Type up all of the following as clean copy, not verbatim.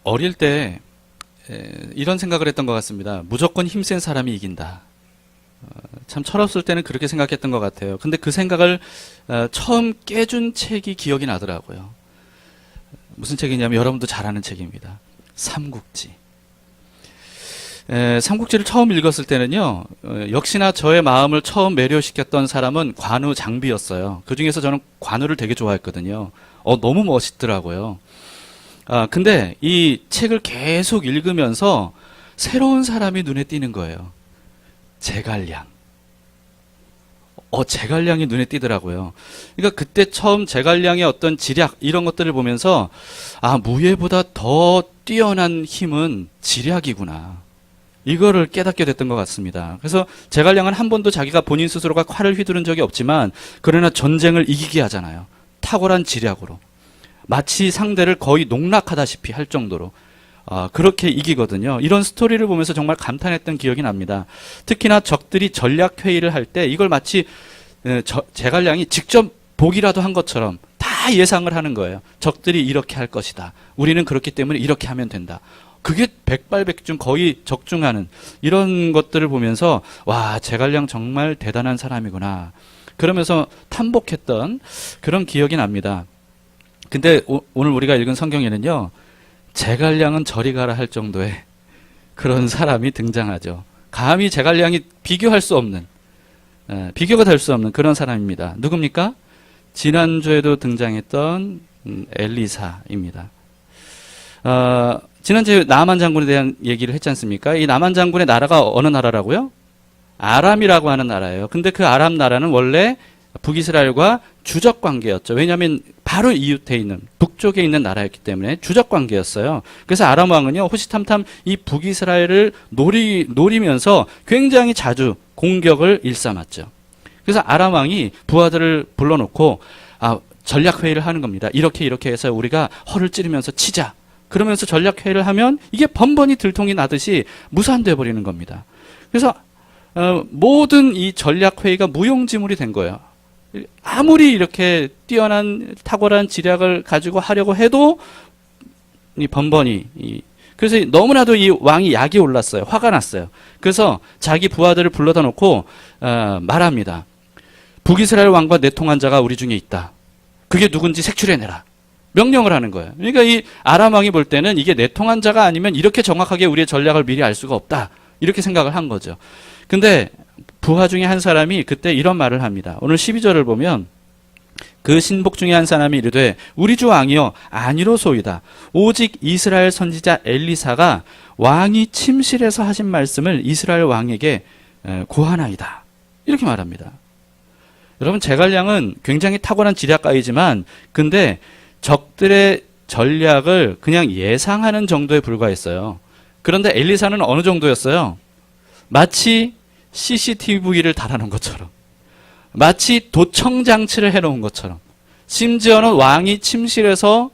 어릴 때 이런 생각을 했던 것 같습니다. 무조건 힘센 사람이 이긴다. 참 철없을 때는 그렇게 생각했던 것 같아요. 근데 그 생각을 처음 깨준 책이 기억이 나더라고요. 무슨 책이냐면 여러분도 잘 아는 책입니다. 삼국지. 삼국지를 처음 읽었을 때는요, 역시나 저의 마음을 처음 매료시켰던 사람은 관우 장비였어요. 그 중에서 저는 관우를 되게 좋아했거든요. 너무 멋있더라고요. 근데 이 책을 계속 읽으면서 새로운 사람이 눈에 띄는 거예요. 제갈량. 제갈량이 눈에 띄더라고요. 그러니까 그때 처음 제갈량의 어떤 지략, 이런 것들을 보면서, 무예보다 더 뛰어난 힘은 지략이구나. 이거를 깨닫게 됐던 것 같습니다. 그래서 제갈량은 한 번도 자기가 본인 스스로가 칼을 휘두른 적이 없지만, 그러나 전쟁을 이기게 하잖아요. 탁월한 지략으로. 마치 상대를 거의 농락하다시피 할 정도로 그렇게 이기거든요. 이런 스토리를 보면서 정말 감탄했던 기억이 납니다. 특히나 적들이 전략 회의를 할 때 이걸 마치 제갈량이 직접 보기라도 한 것처럼 다 예상을 하는 거예요. 적들이 이렇게 할 것이다. 우리는 그렇기 때문에 이렇게 하면 된다. 그게 백발백중 거의 적중하는 이런 것들을 보면서 와, 제갈량 정말 대단한 사람이구나. 그러면서 탐복했던 그런 기억이 납니다. 근데 오늘 우리가 읽은 성경에는요, 제갈량은 저리 가라 할 정도의 그런 사람이 등장하죠. 감히 제갈량이 비교할 수 없는, 비교가 될 수 없는 그런 사람입니다. 누굽니까? 지난주에도 등장했던 엘리사입니다. 지난주에 나만 장군에 대한 얘기를 했지 않습니까? 이 나만 장군의 나라가 어느 나라라고요? 아람이라고 하는 나라예요. 근데 그 아람 나라는 원래 북이스라엘과 주적 관계였죠. 왜냐하면 바로 이웃에 있는 북쪽에 있는 나라였기 때문에 주적 관계였어요. 그래서 아람 왕은요, 호시탐탐 이 북이스라엘을 노리면서 굉장히 자주 공격을 일삼았죠. 그래서 아람 왕이 부하들을 불러놓고 전략 회의를 하는 겁니다. 이렇게 해서 우리가 허를 찌르면서 치자. 그러면서 전략 회의를 하면 이게 번번이 들통이 나듯이 무산돼 버리는 겁니다. 그래서 모든 이 전략 회의가 무용지물이 된 거예요. 아무리 이렇게 뛰어난 탁월한 지략을 가지고 하려고 해도 이 번번이 그래서 너무나도 이 왕이 약이 올랐어요. 화가 났어요. 그래서 자기 부하들을 불러다 놓고 말합니다. 북이스라엘 왕과 내통한 자가 우리 중에 있다. 그게 누군지 색출해내라. 명령을 하는 거예요. 그러니까 이 아람 왕이 볼 때는 이게 내통한 자가 아니면 이렇게 정확하게 우리의 전략을 미리 알 수가 없다. 이렇게 생각을 한 거죠. 근데 부하 중에 한 사람이 그때 이런 말을 합니다. 오늘 12절을 보면 그 신복 중에 한 사람이 이르되 우리 주 왕이여 아니로소이다. 오직 이스라엘 선지자 엘리사가 왕이 침실에서 하신 말씀을 이스라엘 왕에게 고하나이다. 이렇게 말합니다. 여러분, 제갈량은 굉장히 탁월한 지략가이지만 근데 적들의 전략을 그냥 예상하는 정도에 불과했어요. 그런데 엘리사는 어느 정도였어요? 마치 CCTV를 달아놓은 것처럼, 마치 도청장치를 해놓은 것처럼, 심지어는 왕이 침실에서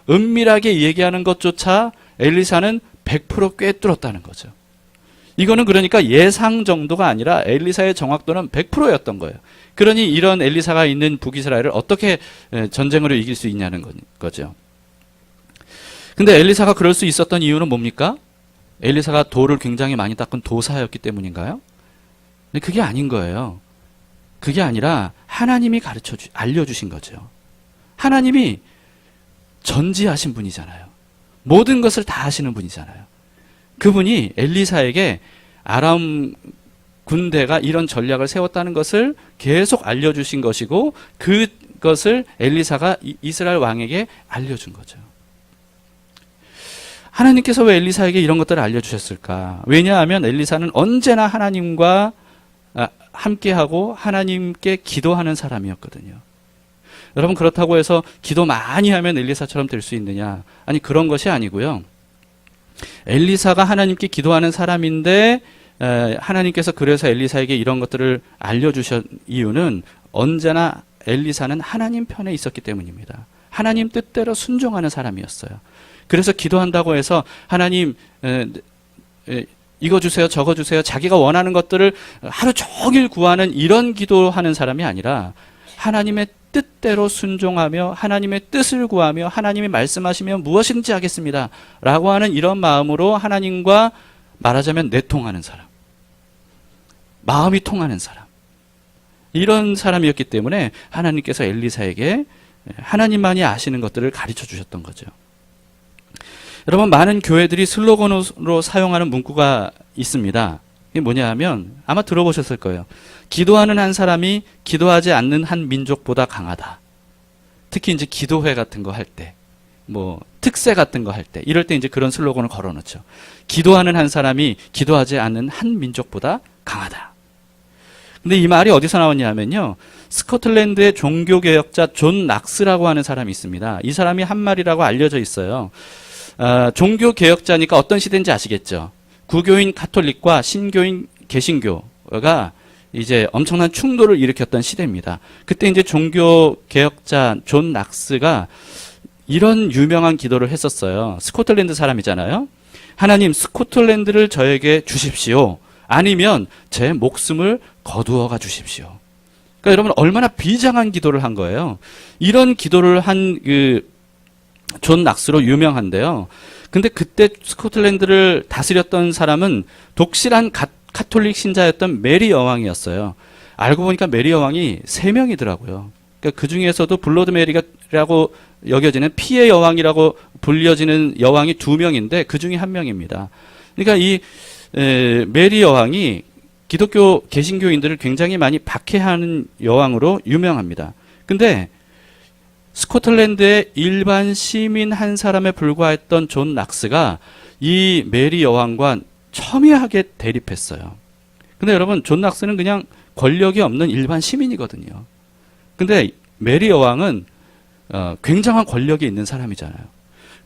은밀하게 얘기하는 것조차 엘리사는 100% 꿰뚫었다는 거죠. 이거는 그러니까 예상 정도가 아니라 엘리사의 정확도는 100%였던 거예요. 그러니 이런 엘리사가 있는 북이스라엘을 어떻게 전쟁으로 이길 수 있냐는 거죠. 근데 엘리사가 그럴 수 있었던 이유는 뭡니까? 엘리사가 돌을 굉장히 많이 닦은 도사였기 때문인가요? 근데 그게 아닌 거예요. 그게 아니라 하나님이 알려주신 거죠. 하나님이 전지하신 분이잖아요. 모든 것을 다 하시는 분이잖아요. 그분이 엘리사에게 아람 군대가 이런 전략을 세웠다는 것을 계속 알려주신 것이고 그것을 엘리사가 이스라엘 왕에게 알려준 거죠. 하나님께서 왜 엘리사에게 이런 것들을 알려주셨을까? 왜냐하면 엘리사는 언제나 하나님과 함께하고 하나님께 기도하는 사람이었거든요. 여러분, 그렇다고 해서 기도 많이 하면 엘리사처럼 될 수 있느냐? 아니, 그런 것이 아니고요. 엘리사가 하나님께 기도하는 사람인데 하나님께서 그래서 엘리사에게 이런 것들을 알려주신 이유는 언제나 엘리사는 하나님 편에 있었기 때문입니다. 하나님 뜻대로 순종하는 사람이었어요. 그래서 기도한다고 해서 하나님 이거 주세요, 저거 주세요, 자기가 원하는 것들을 하루 종일 구하는 이런 기도하는 사람이 아니라 하나님의 뜻대로 순종하며 하나님의 뜻을 구하며 하나님이 말씀하시면 무엇이든지 하겠습니다 라고 하는 이런 마음으로 하나님과 말하자면 내통하는 사람, 마음이 통하는 사람, 이런 사람이었기 때문에 하나님께서 엘리사에게 하나님만이 아시는 것들을 가르쳐 주셨던 거죠. 여러분, 많은 교회들이 슬로건으로 사용하는 문구가 있습니다. 이게 뭐냐 하면 아마 들어보셨을 거예요. 기도하는 한 사람이 기도하지 않는 한 민족보다 강하다. 특히 이제 기도회 같은 거 할 때, 뭐 특세 같은 거 할 때, 이럴 때 이제 그런 슬로건을 걸어놓죠. 기도하는 한 사람이 기도하지 않는 한 민족보다 강하다. 근데 이 말이 어디서 나왔냐면요, 스코틀랜드의 종교개혁자 존 낙스라고 하는 사람이 있습니다. 이 사람이 한 말이라고 알려져 있어요. 종교개혁자니까 어떤 시대인지 아시겠죠? 구교인 가톨릭과 신교인 개신교가 이제 엄청난 충돌을 일으켰던 시대입니다. 그때 이제 종교개혁자 존 낙스가 이런 유명한 기도를 했었어요. 스코틀랜드 사람이잖아요. 하나님, 스코틀랜드를 저에게 주십시오. 아니면 제 목숨을 거두어가 주십시오. 그러니까 여러분, 얼마나 비장한 기도를 한 거예요. 이런 기도를 한 존 낙스로 유명한데요. 근데 그때 스코틀랜드를 다스렸던 사람은 독실한 카톨릭 신자였던 메리 여왕이었어요. 알고 보니까 메리 여왕이 3명이더라고요. 그러니까 그 중에서도 블러드 메리라고 여겨지는 피의 여왕이라고 불려지는 여왕이 2명인데 그 중에 1명입니다. 그러니까 이 메리 여왕이 기독교 개신교인들을 굉장히 많이 박해하는 여왕으로 유명합니다. 근데 스코틀랜드의 일반 시민 한 사람에 불과했던 존 낙스가 이 메리 여왕과 첨예하게 대립했어요. 근데 여러분, 존 낙스는 그냥 권력이 없는 일반 시민이거든요. 근데 메리 여왕은 굉장한 권력이 있는 사람이잖아요.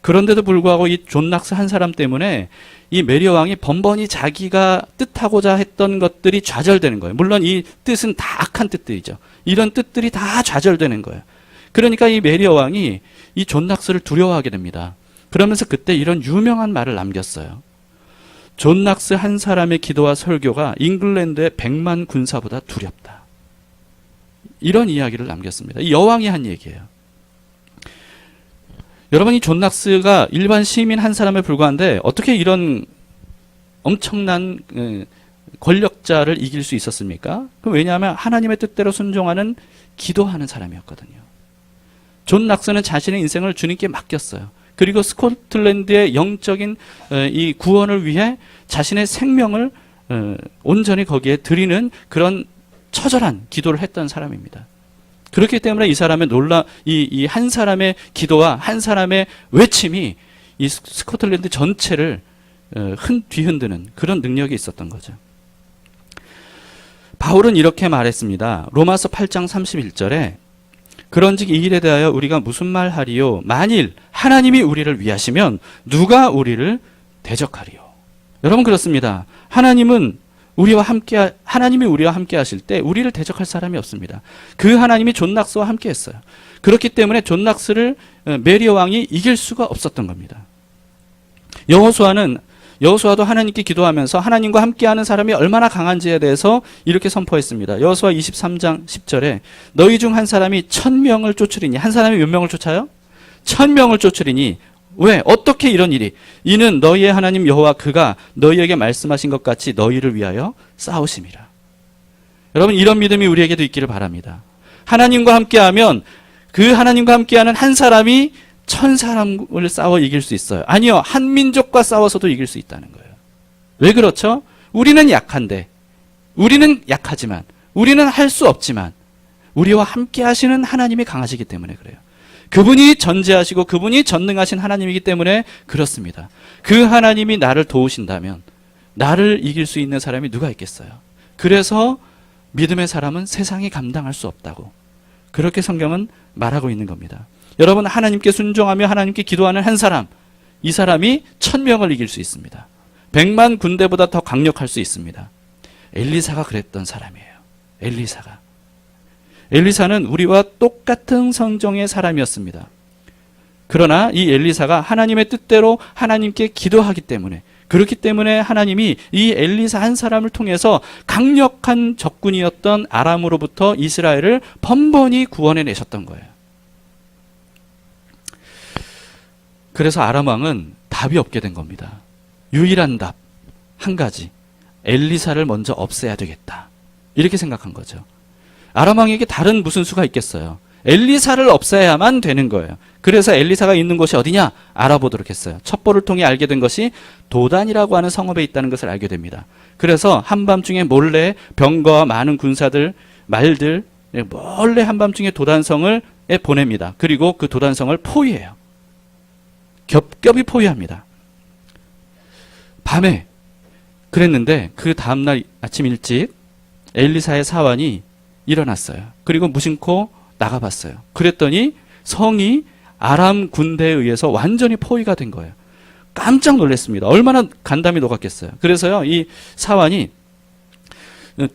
그런데도 불구하고 이 존 낙스 한 사람 때문에 이 메리 여왕이 번번이 자기가 뜻하고자 했던 것들이 좌절되는 거예요. 물론 이 뜻은 다 악한 뜻들이죠. 이런 뜻들이 다 좌절되는 거예요. 그러니까 이 메리 여왕이 이 존 낙스를 두려워하게 됩니다. 그러면서 그때 이런 유명한 말을 남겼어요. 존 낙스 한 사람의 기도와 설교가 잉글랜드의 100만 군사보다 두렵다. 이런 이야기를 남겼습니다. 이 여왕이 한 얘기예요. 여러분, 이 존 낙스가 일반 시민 한 사람에 불과한데 어떻게 이런 엄청난 권력자를 이길 수 있었습니까? 왜냐하면 하나님의 뜻대로 순종하는 기도하는 사람이었거든요. 존 낙스는 자신의 인생을 주님께 맡겼어요. 그리고 스코틀랜드의 영적인 이 구원을 위해 자신의 생명을 온전히 거기에 드리는 그런 처절한 기도를 했던 사람입니다. 그렇기 때문에 이 사람의 이 한 사람의 기도와 한 사람의 외침이 이 스코틀랜드 전체를 뒤흔드는 그런 능력이 있었던 거죠. 바울은 이렇게 말했습니다. 로마서 8장 31절에 그런즉 이 일에 대하여 우리가 무슨 말 하리요? 만일 하나님이 우리를 위하시면 누가 우리를 대적하리요? 여러분, 그렇습니다. 하나님이 우리와 함께 하실 때 우리를 대적할 사람이 없습니다. 그 하나님이 존 낙스와 함께 했어요. 그렇기 때문에 존 낙스를 메리 여왕이 이길 수가 없었던 겁니다. 여호수아도 하나님께 기도하면서 하나님과 함께하는 사람이 얼마나 강한지에 대해서 이렇게 선포했습니다. 여호수아 23장 10절에 너희 중 한 사람이 1000명을 쫓으리니, 한 사람이 몇 명을 쫓아요? 1000명을 쫓으리니. 왜? 어떻게 이런 일이? 이는 너희의 하나님 여호와 그가 너희에게 말씀하신 것 같이 너희를 위하여 싸우심이라. 여러분, 이런 믿음이 우리에게도 있기를 바랍니다. 하나님과 함께하면 그 하나님과 함께하는 한 사람이 1000사람을 싸워 이길 수 있어요. 아니요, 한 민족과 싸워서도 이길 수 있다는 거예요. 왜 그렇죠? 우리는 약한데, 우리는 약하지만, 우리는 할 수 없지만 우리와 함께 하시는 하나님이 강하시기 때문에 그래요. 그분이 전지하시고 그분이 전능하신 하나님이기 때문에 그렇습니다. 그 하나님이 나를 도우신다면 나를 이길 수 있는 사람이 누가 있겠어요? 그래서 믿음의 사람은 세상이 감당할 수 없다고, 그렇게 성경은 말하고 있는 겁니다. 여러분, 하나님께 순종하며 하나님께 기도하는 한 사람, 이 사람이 1000명을 이길 수 있습니다. 100만 군대보다 더 강력할 수 있습니다. 엘리사가 그랬던 사람이에요. 엘리사는 우리와 똑같은 성정의 사람이었습니다. 그러나 이 엘리사가 하나님의 뜻대로 하나님께 기도하기 때문에, 그렇기 때문에 하나님이 이 엘리사 한 사람을 통해서 강력한 적군이었던 아람으로부터 이스라엘을 번번이 구원해 내셨던 거예요. 그래서 아람 왕은 답이 없게 된 겁니다. 유일한 답 한 가지, 엘리사를 먼저 없애야 되겠다, 이렇게 생각한 거죠. 아람 왕에게 다른 무슨 수가 있겠어요. 엘리사를 없애야만 되는 거예요. 그래서 엘리사가 있는 곳이 어디냐 알아보도록 했어요. 첩보를 통해 알게 된 것이 도단이라고 하는 성읍에 있다는 것을 알게 됩니다. 그래서 한밤중에 몰래 병거와 많은 군사들, 말들 몰래 한밤중에 도단성을 보냅니다. 그리고 그 도단성을 포위해요. 겹겹이 포위합니다. 밤에 그랬는데 그 다음날 아침 일찍 엘리사의 사환이 일어났어요. 그리고 무심코 나가봤어요. 그랬더니 성이 아람 군대에 의해서 완전히 포위가 된 거예요. 깜짝 놀랐습니다. 얼마나 간담이 녹았겠어요. 그래서요, 이 사환이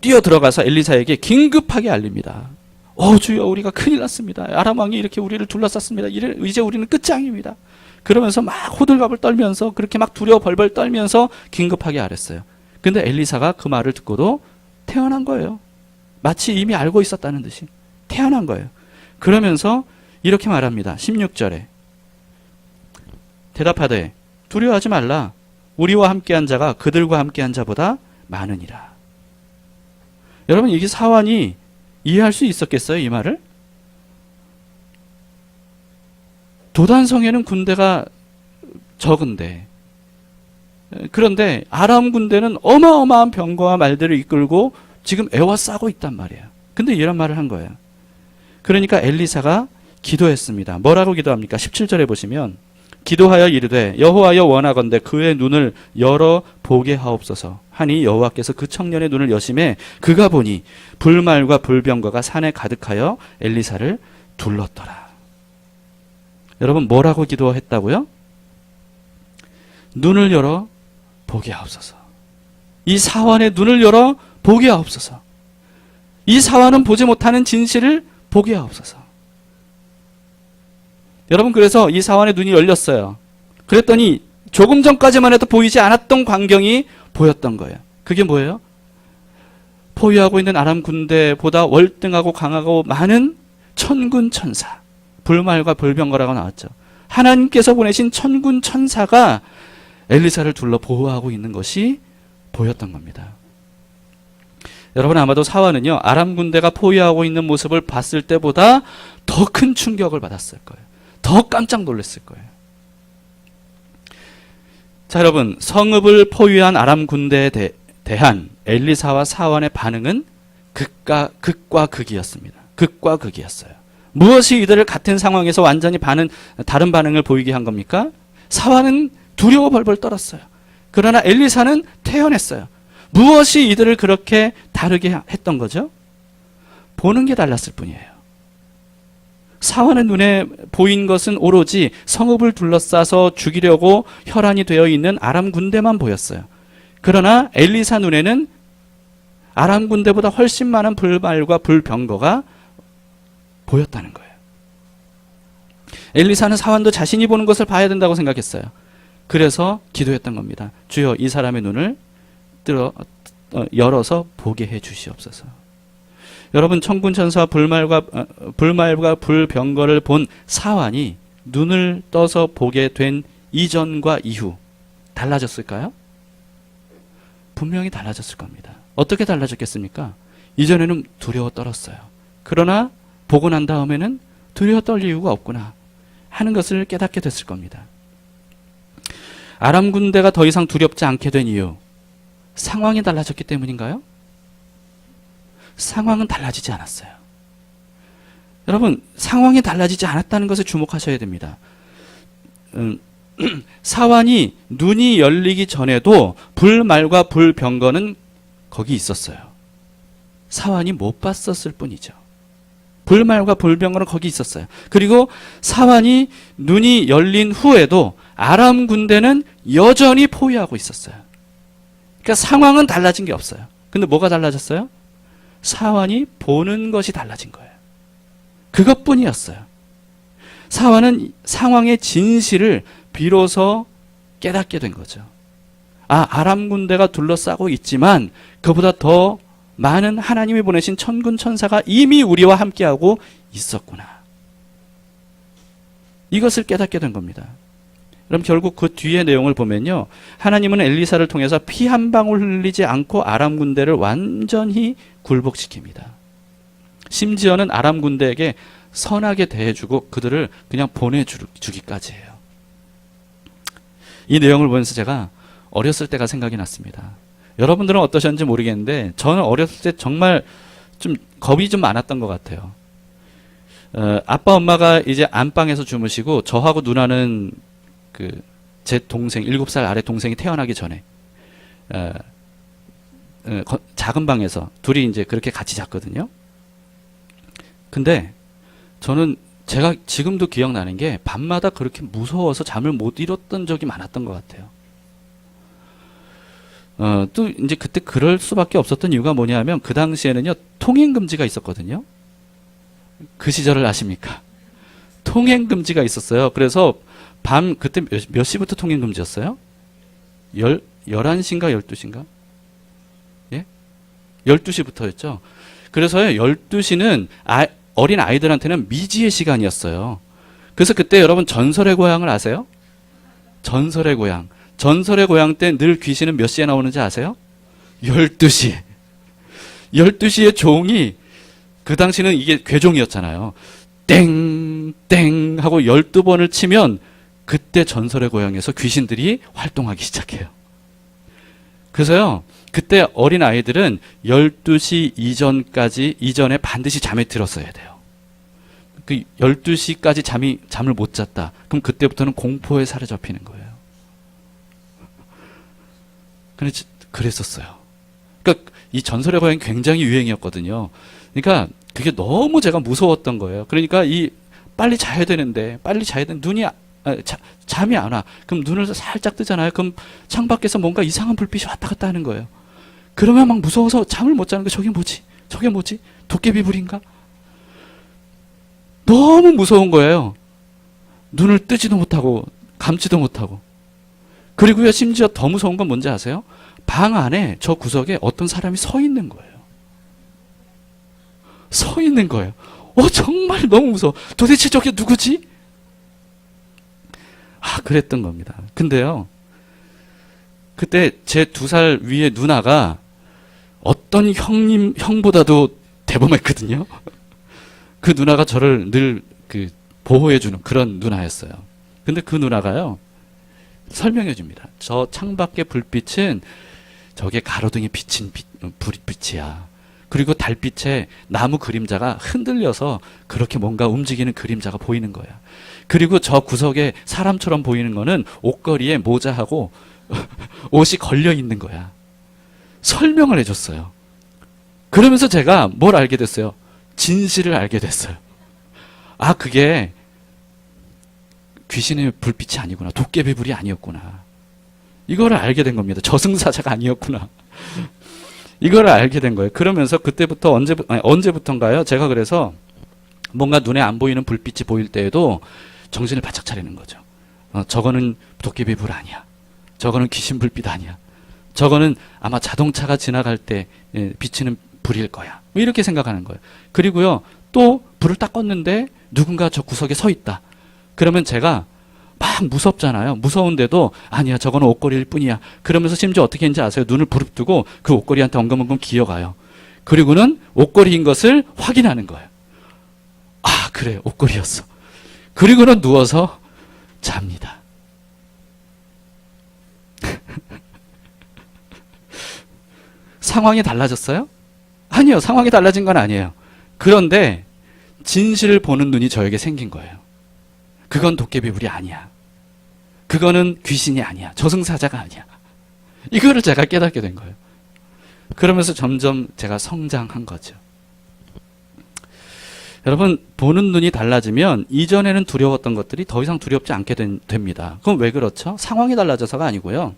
뛰어 들어가서 엘리사에게 긴급하게 알립니다. 주여, 우리가 큰일 났습니다. 아람 왕이 이렇게 우리를 둘러쌌습니다. 이제 우리는 끝장입니다. 그러면서 막 호들갑을 떨면서 그렇게 막 두려워 벌벌 떨면서 긴급하게 알았어요. 근데 엘리사가 그 말을 듣고도 태어난 거예요. 마치 이미 알고 있었다는 듯이 태어난 거예요. 그러면서 이렇게 말합니다. 16절에 대답하되 두려워하지 말라. 우리와 함께한 자가 그들과 함께한 자보다 많으니라. 여러분, 이게 사환이 이해할 수 있었겠어요, 이 말을? 도단성에는 군대가 적은데, 그런데 아람 군대는 어마어마한 병거와 말들을 이끌고 지금 애워싸고 있단 말이에요. 근데 이런 말을 한 거예요. 그러니까 엘리사가 기도했습니다. 뭐라고 기도합니까? 17절에 보시면 기도하여 이르되 여호와여 원하건대 그의 눈을 열어 보게 하옵소서 하니 여호와께서 그 청년의 눈을 여심해 그가 보니 불말과 불병거가 산에 가득하여 엘리사를 둘렀더라. 여러분, 뭐라고 기도했다고요? 눈을 열어 보게 하옵소서. 이 사환의 눈을 열어 보게 하옵소서. 이 사환은 보지 못하는 진실을 보게 하옵소서. 여러분, 그래서 이 사환의 눈이 열렸어요. 그랬더니 조금 전까지만 해도 보이지 않았던 광경이 보였던 거예요. 그게 뭐예요? 포위하고 있는 아람 군대보다 월등하고 강하고 많은 천군 천사, 불말과 불병거라고 나왔죠. 하나님께서 보내신 천군 천사가 엘리사를 둘러 보호하고 있는 것이 보였던 겁니다. 여러분, 아마도 사환은요, 아람 군대가 포위하고 있는 모습을 봤을 때보다 더 큰 충격을 받았을 거예요. 더 깜짝 놀랐을 거예요. 자, 여러분, 성읍을 포위한 아람 군대에 대한 엘리사와 사환의 반응은 극과 극이었습니다. 극과 극이었어요. 무엇이 이들을 같은 상황에서 완전히 다른 반응을 보이게 한 겁니까? 사환은 두려워 벌벌 떨었어요. 그러나 엘리사는 태어났어요. 무엇이 이들을 그렇게 다르게 했던 거죠? 보는 게 달랐을 뿐이에요. 사환의 눈에 보인 것은 오로지 성읍을 둘러싸서 죽이려고 혈안이 되어 있는 아람 군대만 보였어요. 그러나 엘리사 눈에는 아람 군대보다 훨씬 많은 불말과 불병거가 보였다는 거예요. 엘리사는 사환도 자신이 보는 것을 봐야 된다고 생각했어요. 그래서 기도했던 겁니다. 주여, 이 사람의 눈을 열어서 보게 해 주시옵소서. 여러분, 천군천사 불말과 불병거를 본 사환이 눈을 떠서 보게 된 이전과 이후 달라졌을까요? 분명히 달라졌을 겁니다. 어떻게 달라졌겠습니까? 이전에는 두려워 떨었어요. 그러나 보고 난 다음에는 두려워 떨릴 이유가 없구나 하는 것을 깨닫게 됐을 겁니다. 아람 군대가 더 이상 두렵지 않게 된 이유, 상황이 달라졌기 때문인가요? 상황은 달라지지 않았어요. 여러분, 상황이 달라지지 않았다는 것에 주목하셔야 됩니다. 사환이 눈이 열리기 전에도 불말과 불병거는 거기 있었어요. 사환이 못 봤었을 뿐이죠. 불말과 불병거는 거기 있었어요. 그리고 사환이 눈이 열린 후에도 아람 군대는 여전히 포위하고 있었어요. 그러니까 상황은 달라진 게 없어요. 근데 뭐가 달라졌어요? 사환이 보는 것이 달라진 거예요. 그것뿐이었어요. 사환은 상황의 진실을 비로소 깨닫게 된 거죠. 아람 군대가 둘러싸고 있지만 그보다 더 많은 하나님이 보내신 천군 천사가 이미 우리와 함께하고 있었구나. 이것을 깨닫게 된 겁니다. 그럼 결국 그 뒤의 내용을 보면요. 하나님은 엘리사를 통해서 피 한 방울 흘리지 않고 아람 군대를 완전히 굴복시킵니다. 심지어는 아람 군대에게 선하게 대해주고 그들을 그냥 보내주기까지 해요. 이 내용을 보면서 제가 어렸을 때가 생각이 났습니다. 여러분들은 어떠셨는지 모르겠는데 저는 어렸을 때 정말 좀 겁이 좀 많았던 것 같아요. 아빠 엄마가 이제 안방에서 주무시고 저하고 누나는 제 동생 7살 아래 동생이 태어나기 전에 작은 방에서 둘이 이제 그렇게 같이 잤거든요. 근데 저는 제가 지금도 기억나는 게 밤마다 그렇게 무서워서 잠을 못 이뤘던 적이 많았던 것 같아요. 또 이제 그때 그럴 수밖에 없었던 이유가 뭐냐면 그 당시에는요 통행 금지가 있었거든요. 그 시절을 아십니까? 통행 금지가 있었어요. 그래서 밤 그때 몇 시부터 통행 금지였어요? 11시인가 12시인가? 예? 12시부터였죠. 그래서요 12시는 어린 아이들한테는 미지의 시간이었어요. 그래서 그때 여러분 전설의 고향을 아세요? 전설의 고향. 전설의 고향 때 늘 귀신은 몇 시에 나오는지 아세요? 12시. 12시에 종이 그 당시는 이게 괴종이었잖아요. 땡, 땡 하고 12번을 치면 그때 전설의 고향에서 귀신들이 활동하기 시작해요. 그래서요, 그때 어린 아이들은 12시 이전에 반드시 잠에 들었어야 돼요. 그 12시까지 잠을 못 잤다. 그럼 그때부터는 공포에 사로잡히는 거예요. 그랬었어요. 그러니까 이 전설의 고향이 굉장히 유행이었거든요. 그러니까 그게 너무 제가 무서웠던 거예요. 그러니까 빨리 자야 되는데 눈이 잠이 안 와. 그럼 눈을 살짝 뜨잖아요. 그럼 창밖에서 뭔가 이상한 불빛이 왔다 갔다 하는 거예요. 그러면 막 무서워서 잠을 못 자는 거. 저게 뭐지? 도깨비 불인가? 너무 무서운 거예요. 눈을 뜨지도 못하고 감지도 못하고. 그리고요 심지어 더 무서운 건 뭔지 아세요? 방 안에 저 구석에 어떤 사람이 서 있는 거예요. 정말 너무 무서워. 도대체 저게 누구지? 그랬던 겁니다. 근데요, 그때 제 2살 위에 누나가 어떤 형보다도 대범했거든요. 그 누나가 저를 늘 보호해주는 그런 누나였어요. 근데 그 누나가요, 설명해 줍니다. 저 창밖의 불빛은 저게 가로등에 비친 불빛이야. 그리고 달빛에 나무 그림자가 흔들려서 그렇게 뭔가 움직이는 그림자가 보이는 거야. 그리고 저 구석에 사람처럼 보이는 거는 옷걸이에 모자하고 옷이 걸려 있는 거야. 설명을 해줬어요. 그러면서 제가 뭘 알게 됐어요? 진실을 알게 됐어요. 그게 귀신의 불빛이 아니구나. 도깨비 불이 아니었구나. 이거를 알게 된 겁니다. 저승사자가 아니었구나. 이거를 알게 된 거예요. 그러면서 그때부터 언제부턴가요? 제가 그래서 뭔가 눈에 안 보이는 불빛이 보일 때에도 정신을 바짝 차리는 거죠. 저거는 도깨비 불 아니야. 저거는 귀신 불빛 아니야. 저거는 아마 자동차가 지나갈 때 비치는 불일 거야. 이렇게 생각하는 거예요. 그리고요, 또 불을 딱 껐는데 누군가 저 구석에 서 있다. 그러면 제가 막 무섭잖아요. 무서운데도 아니야, 저거는 옷걸이일 뿐이야. 그러면서 심지어 어떻게 했는지 아세요? 눈을 부릅뜨고 그 옷걸이한테 엉금엉금 기어가요. 그리고는 옷걸이인 것을 확인하는 거예요. 그래, 옷걸이였어. 그리고는 누워서 잡니다. 상황이 달라졌어요? 아니요, 상황이 달라진 건 아니에요. 그런데 진실을 보는 눈이 저에게 생긴 거예요. 그건 도깨비불이 아니야. 그거는 귀신이 아니야. 저승사자가 아니야. 이거를 제가 깨닫게 된 거예요. 그러면서 점점 제가 성장한 거죠. 여러분, 보는 눈이 달라지면 이전에는 두려웠던 것들이 더 이상 두렵지 않게 됩니다. 그럼 왜 그렇죠? 상황이 달라져서가 아니고요.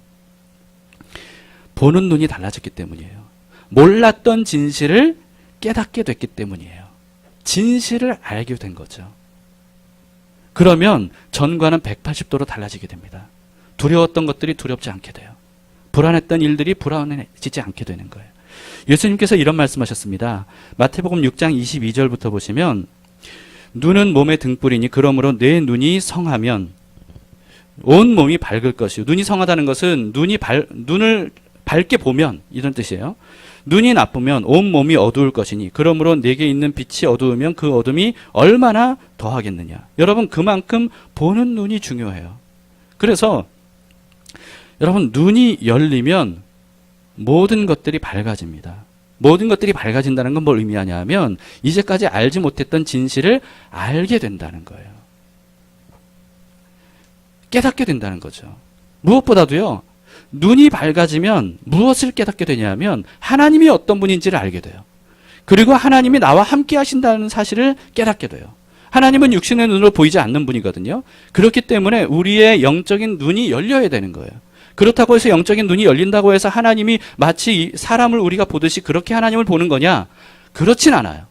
보는 눈이 달라졌기 때문이에요. 몰랐던 진실을 깨닫게 됐기 때문이에요. 진실을 알게 된 거죠. 그러면 전과는 180도로 달라지게 됩니다. 두려웠던 것들이 두렵지 않게 돼요. 불안했던 일들이 불안해지지 않게 되는 거예요. 예수님께서 이런 말씀하셨습니다. 마태복음 6장 22절부터 보시면 눈은 몸의 등불이니 그러므로 내 눈이 성하면 온 몸이 밝을 것이요. 눈이 성하다는 것은 눈을 밝게 보면 이런 뜻이에요. 눈이 나쁘면 온 몸이 어두울 것이니 그러므로 내게 있는 빛이 어두우면 그 어둠이 얼마나 더하겠느냐. 여러분 그만큼 보는 눈이 중요해요. 그래서 여러분 눈이 열리면 모든 것들이 밝아집니다. 모든 것들이 밝아진다는 건 뭘 의미하냐 하면 이제까지 알지 못했던 진실을 알게 된다는 거예요. 깨닫게 된다는 거죠. 무엇보다도요. 눈이 밝아지면 무엇을 깨닫게 되냐면 하나님이 어떤 분인지를 알게 돼요. 그리고 하나님이 나와 함께 하신다는 사실을 깨닫게 돼요. 하나님은 육신의 눈으로 보이지 않는 분이거든요. 그렇기 때문에 우리의 영적인 눈이 열려야 되는 거예요. 그렇다고 해서 영적인 눈이 열린다고 해서 하나님이 마치 사람을 우리가 보듯이 그렇게 하나님을 보는 거냐? 그렇진 않아요.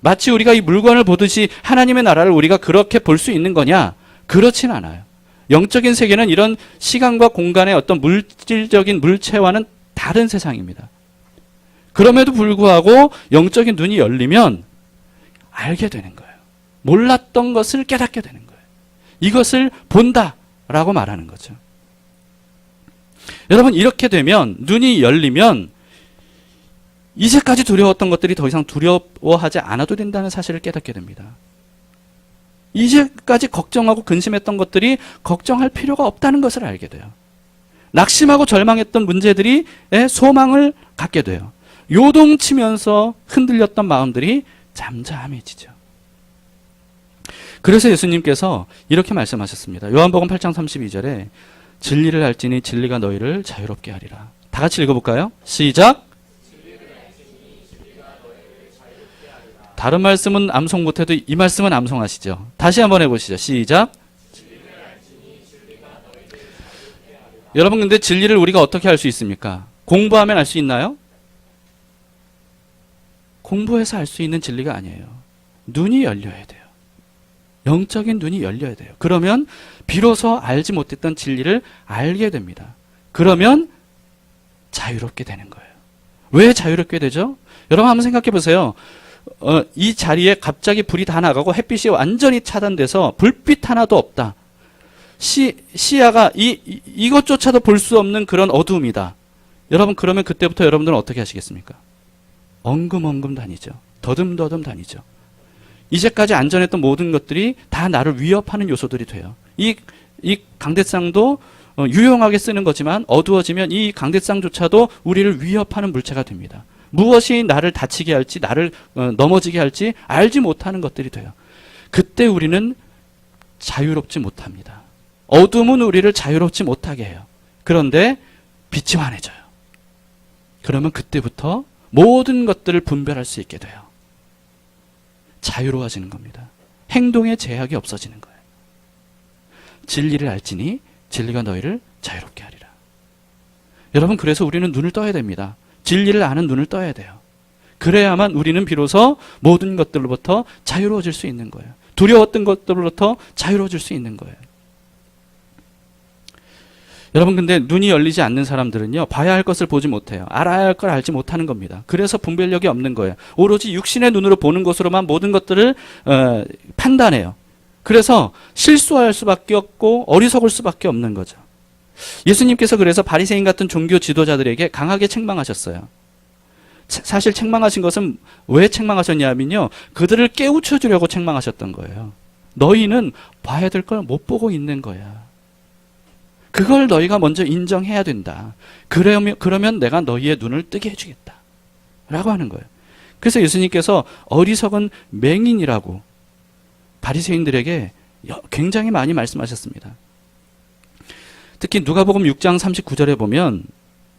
마치 우리가 이 물건을 보듯이 하나님의 나라를 우리가 그렇게 볼 수 있는 거냐? 그렇진 않아요. 영적인 세계는 이런 시간과 공간의 어떤 물질적인 물체와는 다른 세상입니다. 그럼에도 불구하고 영적인 눈이 열리면 알게 되는 거예요. 몰랐던 것을 깨닫게 되는 거예요. 이것을 본다라고 말하는 거죠. 여러분 이렇게 되면 눈이 열리면 이제까지 두려웠던 것들이 더 이상 두려워하지 않아도 된다는 사실을 깨닫게 됩니다. 이제까지 걱정하고 근심했던 것들이 걱정할 필요가 없다는 것을 알게 돼요. 낙심하고 절망했던 문제들이 소망을 갖게 돼요. 요동치면서 흔들렸던 마음들이 잠잠해지죠. 그래서 예수님께서 이렇게 말씀하셨습니다. 요한복음 8장 32절에 진리를 알지니 진리가 너희를 자유롭게 하리라. 다 같이 읽어볼까요? 시작. 다른 말씀은 암송 못해도 이 말씀은 암송하시죠. 다시 한번 해보시죠. 시작. 여러분 근데 진리를 우리가 어떻게 알 수 있습니까? 공부하면 알 수 있나요? 공부해서 알 수 있는 진리가 아니에요. 눈이 열려야 돼요. 영적인 눈이 열려야 돼요. 그러면 비로소 알지 못했던 진리를 알게 됩니다. 그러면 자유롭게 되는 거예요. 왜 자유롭게 되죠? 여러분 한번 생각해 보세요. 이 자리에 갑자기 불이 다 나가고 햇빛이 완전히 차단돼서 불빛 하나도 없다. 시야가 이것조차도 볼 수 없는 그런 어두움이다. 여러분 그러면 그때부터 여러분들은 어떻게 하시겠습니까? 엉금엉금 다니죠. 더듬더듬 다니죠. 이제까지 안전했던 모든 것들이 다 나를 위협하는 요소들이 돼요. 이 강대상도 유용하게 쓰는 거지만 어두워지면 이 강대상조차도 우리를 위협하는 물체가 됩니다. 무엇이 나를 다치게 할지 나를 넘어지게 할지 알지 못하는 것들이 돼요. 그때 우리는 자유롭지 못합니다. 어둠은 우리를 자유롭지 못하게 해요. 그런데 빛이 환해져요. 그러면 그때부터 모든 것들을 분별할 수 있게 돼요. 자유로워지는 겁니다. 행동에 제약이 없어지는 거예요. 진리를 알지니 진리가 너희를 자유롭게 하리라. 여러분 그래서 우리는 눈을 떠야 됩니다. 진리를 아는 눈을 떠야 돼요. 그래야만 우리는 비로소 모든 것들로부터 자유로워질 수 있는 거예요. 두려웠던 것들로부터 자유로워질 수 있는 거예요. 여러분 근데 눈이 열리지 않는 사람들은요. 봐야 할 것을 보지 못해요. 알아야 할 걸 알지 못하는 겁니다. 그래서 분별력이 없는 거예요. 오로지 육신의 눈으로 보는 것으로만 모든 것들을 판단해요. 그래서 실수할 수밖에 없고 어리석을 수밖에 없는 거죠. 예수님께서 그래서 바리새인 같은 종교 지도자들에게 강하게 책망하셨어요. 사실 책망하신 것은 왜 책망하셨냐면요. 그들을 깨우쳐 주려고 책망하셨던 거예요. 너희는 봐야 될 걸 못 보고 있는 거야. 그걸 너희가 먼저 인정해야 된다. 그러면 내가 너희의 눈을 뜨게 해주겠다. 라고 하는 거예요. 그래서 예수님께서 어리석은 맹인이라고 바리새인들에게 굉장히 많이 말씀하셨습니다. 특히 누가복음 6장 39절에 보면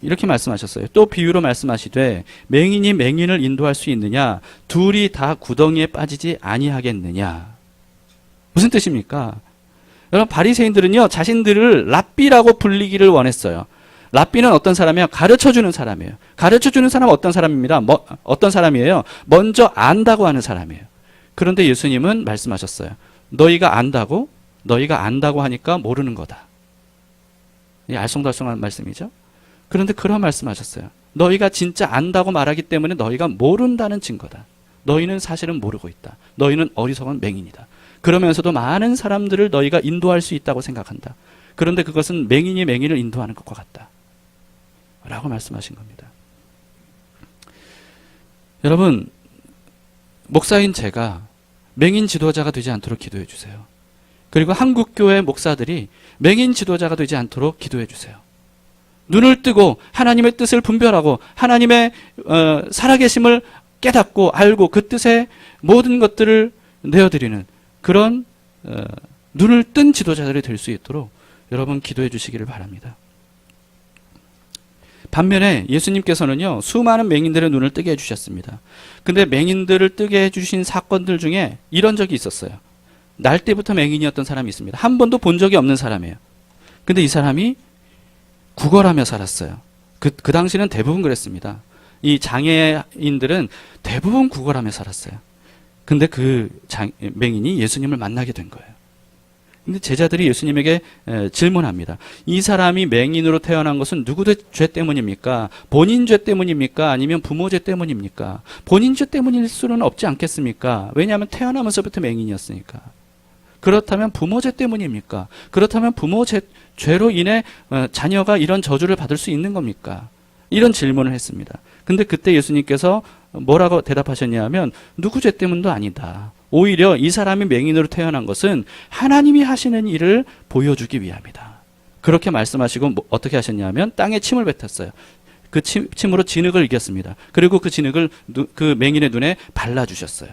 이렇게 말씀하셨어요. 또 비유로 말씀하시되 맹인이 맹인을 인도할 수 있느냐? 둘이 다 구덩이에 빠지지 아니하겠느냐? 무슨 뜻입니까? 여러분 바리새인들은요 자신들을 랍비라고 불리기를 원했어요. 랍비는 어떤 사람이에요? 가르쳐주는 사람이에요. 가르쳐주는 사람은 어떤 사람입니다. 어떤 사람이에요? 먼저 안다고 하는 사람이에요. 그런데 예수님은 말씀하셨어요. 너희가 안다고? 너희가 안다고 하니까 모르는 거다. 이 알쏭달쏭한 말씀이죠. 그런데 그런 말씀하셨어요. 너희가 진짜 안다고 말하기 때문에 너희가 모른다는 증거다. 너희는 사실은 모르고 있다. 너희는 어리석은 맹인이다. 그러면서도 많은 사람들을 너희가 인도할 수 있다고 생각한다. 그런데 그것은 맹인이 맹인을 인도하는 것과 같다. 라고 말씀하신 겁니다. 여러분, 목사인 제가 맹인 지도자가 되지 않도록 기도해 주세요. 그리고 한국교회 목사들이 맹인 지도자가 되지 않도록 기도해 주세요. 눈을 뜨고 하나님의 뜻을 분별하고 하나님의 살아계심을 깨닫고 알고 그 뜻에 모든 것들을 내어드리는 그런 눈을 뜬 지도자들이 될 수 있도록 여러분 기도해 주시기를 바랍니다. 반면에 예수님께서는요, 수많은 맹인들의 눈을 뜨게 해주셨습니다. 근데 맹인들을 뜨게 해주신 사건들 중에 이런 적이 있었어요. 날 때부터 맹인이었던 사람이 있습니다. 한 번도 본 적이 없는 사람이에요. 근데 이 사람이 구걸하며 살았어요. 그 당시는 대부분 그랬습니다. 이 장애인들은 대부분 구걸하며 살았어요. 근데 그 맹인이 예수님을 만나게 된 거예요. 근데 제자들이 예수님에게 질문합니다. 이 사람이 맹인으로 태어난 것은 누구의 죄 때문입니까? 본인 죄 때문입니까? 아니면 부모 죄 때문입니까? 본인 죄 때문일 수는 없지 않겠습니까? 왜냐하면 태어나면서부터 맹인이었으니까. 그렇다면 부모 죄 때문입니까? 그렇다면 부모 죄로 인해 자녀가 이런 저주를 받을 수 있는 겁니까? 이런 질문을 했습니다. 근데 그때 예수님께서 뭐라고 대답하셨냐면 누구 죄 때문도 아니다. 오히려 이 사람이 맹인으로 태어난 것은 하나님이 하시는 일을 보여주기 위함이다. 그렇게 말씀하시고 어떻게 하셨냐면 땅에 침을 뱉었어요. 그 침으로 진흙을 이겼습니다. 그리고 그 진흙을 그 맹인의 눈에 발라주셨어요.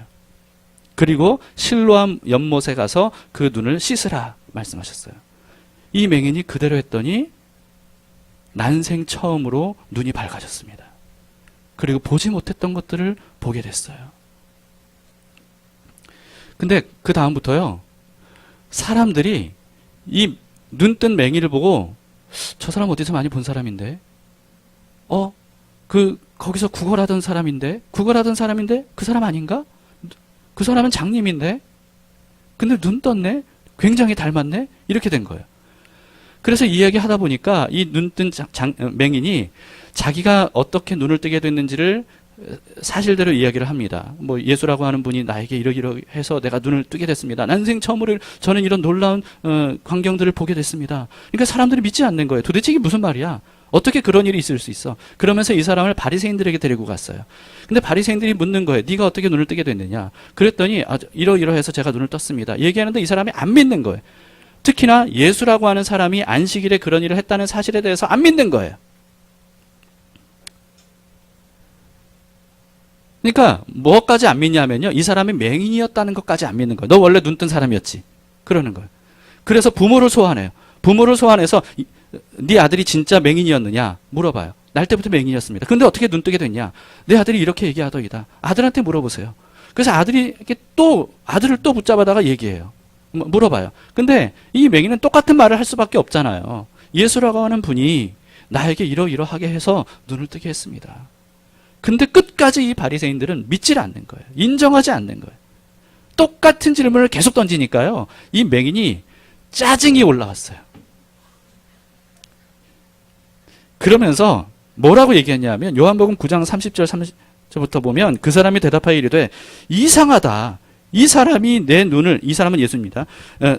그리고 실로암 연못에 가서 그 눈을 씻으라 말씀하셨어요. 이 맹인이 그대로 했더니 난생 처음으로 눈이 밝아졌습니다. 그리고 보지 못했던 것들을 보게 됐어요. 근데 그 다음부터요, 사람들이 이 눈뜬 맹인을 보고 저 사람 어디서 많이 본 사람인데, 거기서 구걸하던 사람인데 그 사람 아닌가? 그 사람은 장님인데, 근데 눈 떴네? 굉장히 닮았네? 이렇게 된 거예요. 그래서 이야기 하다 보니까 이 눈뜬 맹인이 자기가 어떻게 눈을 뜨게 됐는지를 사실대로 이야기를 합니다. 뭐 예수라고 하는 분이 나에게 이러해서 내가 눈을 뜨게 됐습니다. 난생 처음으로 저는 이런 놀라운 광경들을 보게 됐습니다. 그러니까 사람들이 믿지 않는 거예요. 도대체 이게 무슨 말이야? 어떻게 그런 일이 있을 수 있어? 그러면서 이 사람을 바리새인들에게 데리고 갔어요. 근데 바리새인들이 묻는 거예요. 네가 어떻게 눈을 뜨게 됐느냐? 그랬더니 이러이러해서 제가 눈을 떴습니다. 얘기하는데 이 사람이 안 믿는 거예요. 특히나 예수라고 하는 사람이 안식일에 그런 일을 했다는 사실에 대해서 안 믿는 거예요. 그러니까 뭐까지 안 믿냐면요, 이 사람이 맹인이었다는 것까지 안 믿는 거예요. 너 원래 눈 뜬 사람이었지. 그러는 거예요. 그래서 부모를 소환해요. 부모를 소환해서 네 아들이 진짜 맹인이었느냐 물어봐요. 날 때부터 맹인이었습니다. 근데 어떻게 눈 뜨게 됐냐? 내 아들이 이렇게 얘기하더이다. 아들한테 물어보세요. 그래서 아들이 이렇게 아들을 또 붙잡아다가 얘기해요. 물어봐요. 근데 이 맹인은 똑같은 말을 할 수밖에 없잖아요. 예수라고 하는 분이 나에게 이러이러하게 해서 눈을 뜨게 했습니다. 근데 끝까지 이 바리새인들은 믿질 않는 거예요. 인정하지 않는 거예요. 똑같은 질문을 계속 던지니까요, 이 맹인이 짜증이 올라왔어요. 그러면서 뭐라고 얘기했냐면 요한복음 9장 30절 30절부터 보면 그 사람이 대답하여 이르되 이상하다. 이 사람이 이 사람은 예수입니다.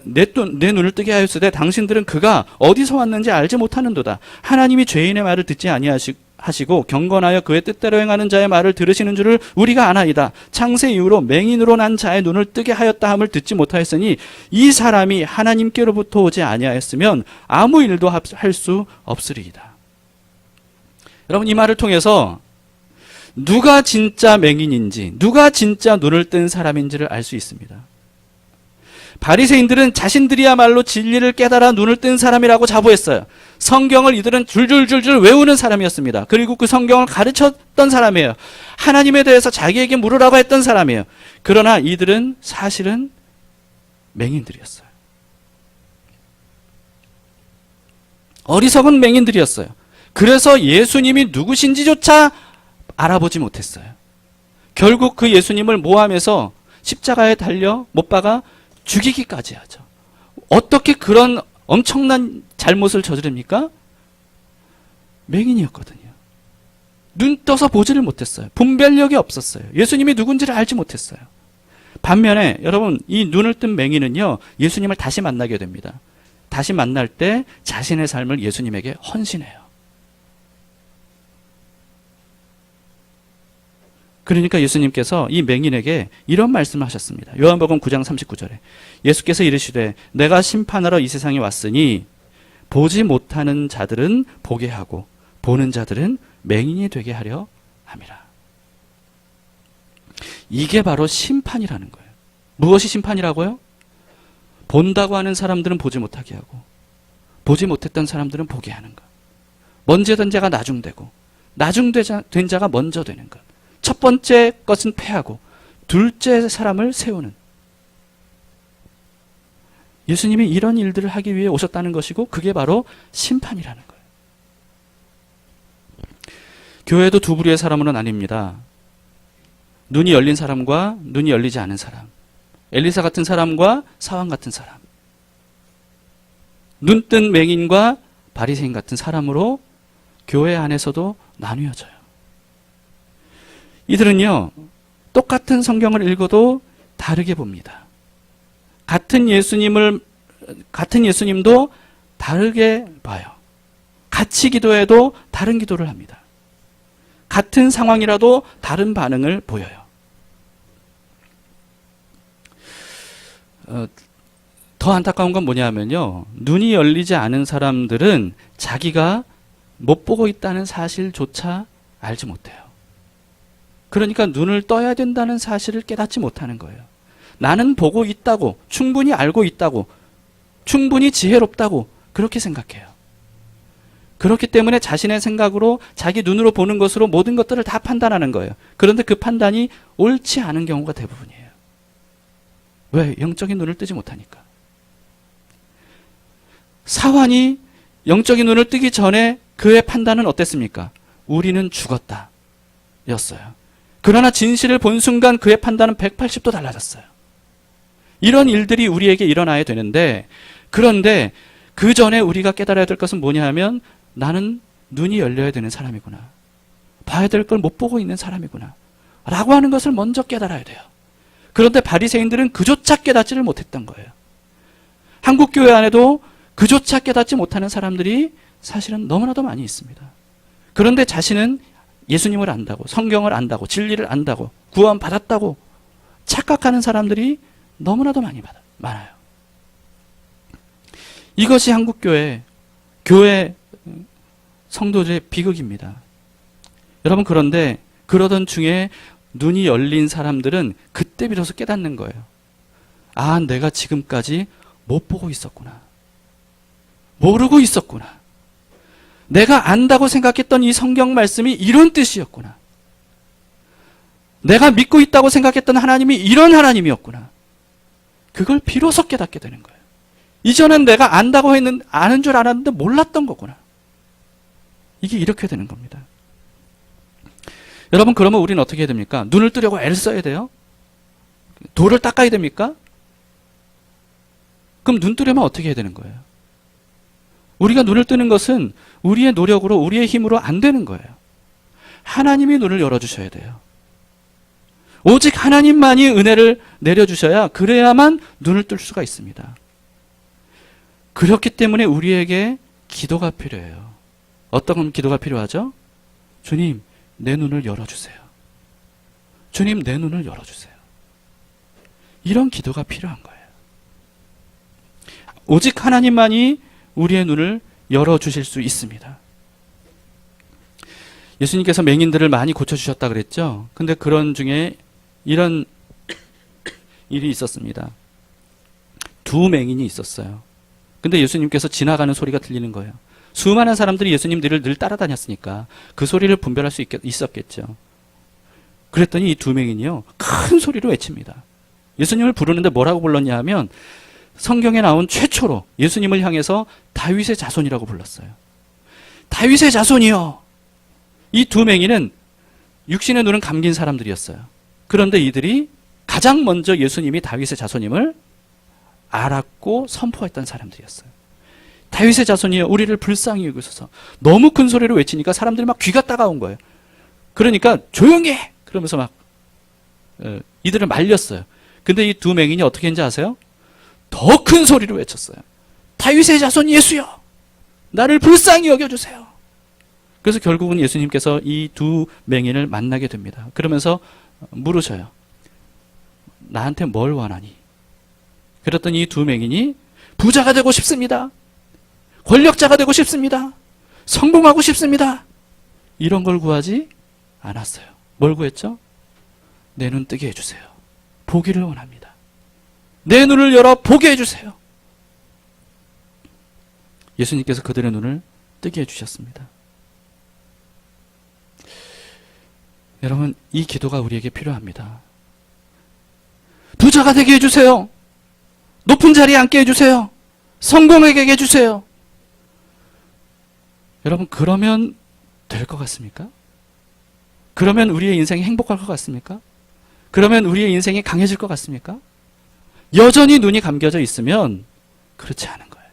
내 눈을 뜨게 하였으되 당신들은 그가 어디서 왔는지 알지 못하는도다. 하나님이 죄인의 말을 듣지 아니하시고 경건하여 그의 뜻대로 행하는 자의 말을 들으시는 줄을 우리가 아나이다. 창세 이후로 맹인으로 난 자의 눈을 뜨게 하였다 함을 듣지 못하였으니 이 사람이 하나님께로부터 오지 아니하였으면 아무 일도 할 수 없으리이다. 여러분, 이 말을 통해서 누가 진짜 맹인인지, 누가 진짜 눈을 뜬 사람인지를 알 수 있습니다. 바리새인들은 자신들이야말로 진리를 깨달아 눈을 뜬 사람이라고 자부했어요. 성경을 이들은 줄줄줄줄 외우는 사람이었습니다. 그리고 그 성경을 가르쳤던 사람이에요. 하나님에 대해서 자기에게 물으라고 했던 사람이에요. 그러나 이들은 사실은 맹인들이었어요. 어리석은 맹인들이었어요. 그래서 예수님이 누구신지조차 알아보지 못했어요. 결국 그 예수님을 모함해서 십자가에 달려 못 박아 죽이기까지 하죠. 어떻게 그런 엄청난 잘못을 저지릅니까? 맹인이었거든요. 눈 떠서 보지를 못했어요. 분별력이 없었어요. 예수님이 누군지를 알지 못했어요. 반면에 여러분, 이 눈을 뜬 맹인은요, 예수님을 다시 만나게 됩니다. 다시 만날 때 자신의 삶을 예수님에게 헌신해요. 그러니까 예수님께서 이 맹인에게 이런 말씀을 하셨습니다. 요한복음 9장 39절에 예수께서 이르시되 내가 심판하러 이 세상에 왔으니 보지 못하는 자들은 보게 하고 보는 자들은 맹인이 되게 하려 함이라. 이게 바로 심판이라는 거예요. 무엇이 심판이라고요? 본다고 하는 사람들은 보지 못하게 하고 보지 못했던 사람들은 보게 하는 것. 먼저 된 자가 나중되고 나중된 자가 먼저 되는 것. 첫 번째 것은 패하고 둘째 사람을 세우는, 예수님이 이런 일들을 하기 위해 오셨다는 것이고 그게 바로 심판이라는 거예요. 교회도 두 부류의 사람은 아닙니다. 눈이 열린 사람과 눈이 열리지 않은 사람, 엘리사 같은 사람과 사왕 같은 사람, 눈뜬 맹인과 바리새인 같은 사람으로 교회 안에서도 나뉘어져요. 이들은요, 똑같은 성경을 읽어도 다르게 봅니다. 같은 예수님도 다르게 봐요. 같이 기도해도 다른 기도를 합니다. 같은 상황이라도 다른 반응을 보여요. 더 안타까운 건 뭐냐면요, 눈이 열리지 않은 사람들은 자기가 못 보고 있다는 사실조차 알지 못해요. 그러니까 눈을 떠야 된다는 사실을 깨닫지 못하는 거예요. 나는 보고 있다고, 충분히 알고 있다고, 충분히 지혜롭다고 그렇게 생각해요. 그렇기 때문에 자신의 생각으로, 자기 눈으로 보는 것으로 모든 것들을 다 판단하는 거예요. 그런데 그 판단이 옳지 않은 경우가 대부분이에요. 왜? 영적인 눈을 뜨지 못하니까. 사환이 영적인 눈을 뜨기 전에 그의 판단은 어땠습니까? 우리는 죽었다 였어요. 그러나 진실을 본 순간 그의 판단은 180도 달라졌어요. 이런 일들이 우리에게 일어나야 되는데, 그런데 그 전에 우리가 깨달아야 될 것은 뭐냐 하면, 나는 눈이 열려야 되는 사람이구나, 봐야 될 걸 못 보고 있는 사람이구나 라고 하는 것을 먼저 깨달아야 돼요. 그런데 바리새인들은 그조차 깨닫지를 못했던 거예요. 한국교회 안에도 그조차 깨닫지 못하는 사람들이 사실은 너무나도 많이 있습니다. 그런데 자신은 예수님을 안다고, 성경을 안다고, 진리를 안다고, 구원 받았다고 착각하는 사람들이 너무나도 많아요. 이것이 한국교회, 교회 성도들의 비극입니다. 여러분, 그런데 그러던 중에 눈이 열린 사람들은 그때 비로소 깨닫는 거예요. 아, 내가 지금까지 못 보고 있었구나, 모르고 있었구나, 내가 안다고 생각했던 이 성경 말씀이 이런 뜻이었구나, 내가 믿고 있다고 생각했던 하나님이 이런 하나님이었구나, 그걸 비로소 깨닫게 되는 거예요. 이전엔 내가 아는 줄 알았는데 몰랐던 거구나. 이게 이렇게 되는 겁니다. 여러분, 그러면 우리는 어떻게 해야 됩니까? 눈을 뜨려고 애를 써야 돼요? 돌을 닦아야 됩니까? 그럼 눈 뜨려면 어떻게 해야 되는 거예요? 우리가 눈을 뜨는 것은 우리의 노력으로, 우리의 힘으로 안 되는 거예요. 하나님이 눈을 열어주셔야 돼요. 오직 하나님만이 은혜를 내려주셔야, 그래야만 눈을 뜰 수가 있습니다. 그렇기 때문에 우리에게 기도가 필요해요. 어떤 기도가 필요하죠? 주님, 내 눈을 열어주세요. 주님, 내 눈을 열어주세요. 이런 기도가 필요한 거예요. 오직 하나님만이 우리의 눈을 열어주실 수 있습니다. 예수님께서 맹인들을 많이 고쳐주셨다 그랬죠? 근데 그런 중에 이런 일이 있었습니다. 두 맹인이 있었어요. 근데 예수님께서 지나가는 소리가 들리는 거예요. 수많은 사람들이 예수님들을 늘 따라다녔으니까 그 소리를 분별할 수 있었겠죠. 그랬더니 이 두 맹인이요, 큰 소리로 외칩니다. 예수님을 부르는데 뭐라고 불렀냐 하면, 성경에 나온 최초로 예수님을 향해서 다윗의 자손이라고 불렀어요. 다윗의 자손이요. 이 두 맹인은 육신의 눈은 감긴 사람들이었어요. 그런데 이들이 가장 먼저 예수님이 다윗의 자손임을 알았고 선포했던 사람들이었어요. 다윗의 자손이여 우리를 불쌍히 여기소서. 너무 큰 소리로 외치니까 사람들이 막 귀가 따가운 거예요. 그러니까 조용히 해! 그러면서 막 이들을 말렸어요. 근데 이 두 맹인이 어떻게 했는지 아세요? 더 큰 소리로 외쳤어요. 다윗의 자손 예수여 나를 불쌍히 여겨주세요. 그래서 결국은 예수님께서 이 두 맹인을 만나게 됩니다. 그러면서 물으셔요. 나한테 뭘 원하니? 그랬더니 이 두 맹인이 부자가 되고 싶습니다. 권력자가 되고 싶습니다. 성공하고 싶습니다. 이런 걸 구하지 않았어요. 뭘 구했죠? 내 눈 뜨게 해주세요. 보기를 원합니다. 내 눈을 열어 보게 해주세요. 예수님께서 그들의 눈을 뜨게 해주셨습니다. 여러분, 이 기도가 우리에게 필요합니다. 부자가 되게 해주세요. 높은 자리에 앉게 해주세요. 성공하게 해주세요. 여러분, 그러면 될 것 같습니까? 그러면 우리의 인생이 행복할 것 같습니까? 그러면 우리의 인생이 강해질 것 같습니까? 여전히 눈이 감겨져 있으면 그렇지 않은 거예요.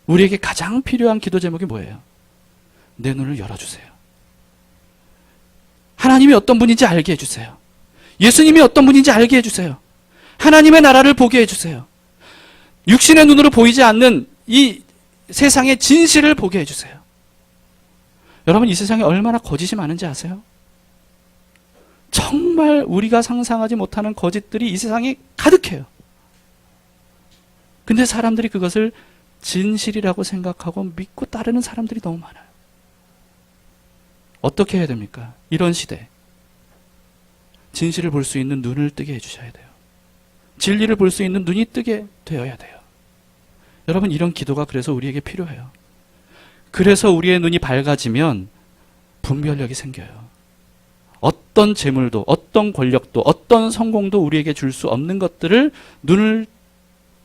우리에게 가장 필요한 기도 제목이 뭐예요? 내 눈을 열어주세요. 하나님이 어떤 분인지 알게 해주세요. 예수님이 어떤 분인지 알게 해주세요. 하나님의 나라를 보게 해주세요. 육신의 눈으로 보이지 않는 이 세상의 진실을 보게 해주세요. 여러분, 이 세상에 얼마나 거짓이 많은지 아세요? 정말 우리가 상상하지 못하는 거짓들이 이 세상에 가득해요. 근데 사람들이 그것을 진실이라고 생각하고 믿고 따르는 사람들이 너무 많아요. 어떻게 해야 됩니까? 이런 시대. 진실을 볼 수 있는 눈을 뜨게 해주셔야 돼요. 진리를 볼 수 있는 눈이 뜨게 되어야 돼요. 여러분, 이런 기도가 그래서 우리에게 필요해요. 그래서 우리의 눈이 밝아지면 분별력이 생겨요. 어떤 재물도, 어떤 권력도, 어떤 성공도 우리에게 줄 수 없는 것들을 눈을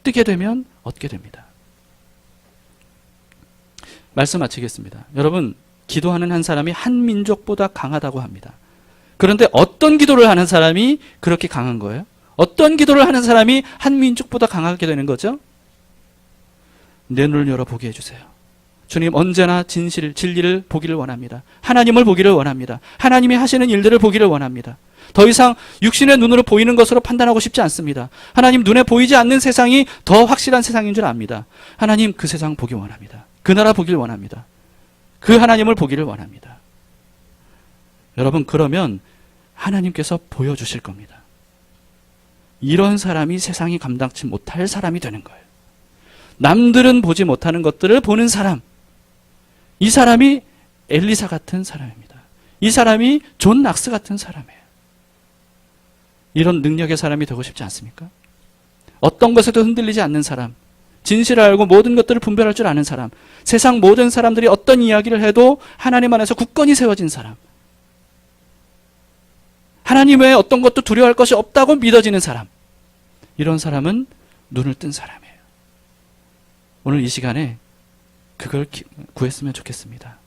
뜨게 되면 얻게 됩니다. 말씀 마치겠습니다. 여러분, 기도하는 한 사람이 한 민족보다 강하다고 합니다. 그런데 어떤 기도를 하는 사람이 그렇게 강한 거예요? 어떤 기도를 하는 사람이 한 민족보다 강하게 되는 거죠? 내 눈을 열어보게 해주세요. 주님, 언제나 진리를 보기를 원합니다. 하나님을 보기를 원합니다. 하나님이 하시는 일들을 보기를 원합니다. 더 이상 육신의 눈으로 보이는 것으로 판단하고 싶지 않습니다. 하나님, 눈에 보이지 않는 세상이 더 확실한 세상인 줄 압니다. 하나님, 그 세상 보기 원합니다. 그 나라 보기를 원합니다. 그 하나님을 보기를 원합니다. 여러분, 그러면 하나님께서 보여주실 겁니다. 이런 사람이 세상이 감당치 못할 사람이 되는 거예요. 남들은 보지 못하는 것들을 보는 사람. 이 사람이 엘리사 같은 사람입니다. 이 사람이 존 낙스 같은 사람이에요. 이런 능력의 사람이 되고 싶지 않습니까? 어떤 것에도 흔들리지 않는 사람, 진실을 알고 모든 것들을 분별할 줄 아는 사람, 세상 모든 사람들이 어떤 이야기를 해도 하나님 안에서 굳건히 세워진 사람, 하나님 외에 어떤 것도 두려워할 것이 없다고 믿어지는 사람, 이런 사람은 눈을 뜬 사람이에요. 오늘 이 시간에 그걸 구했으면 좋겠습니다.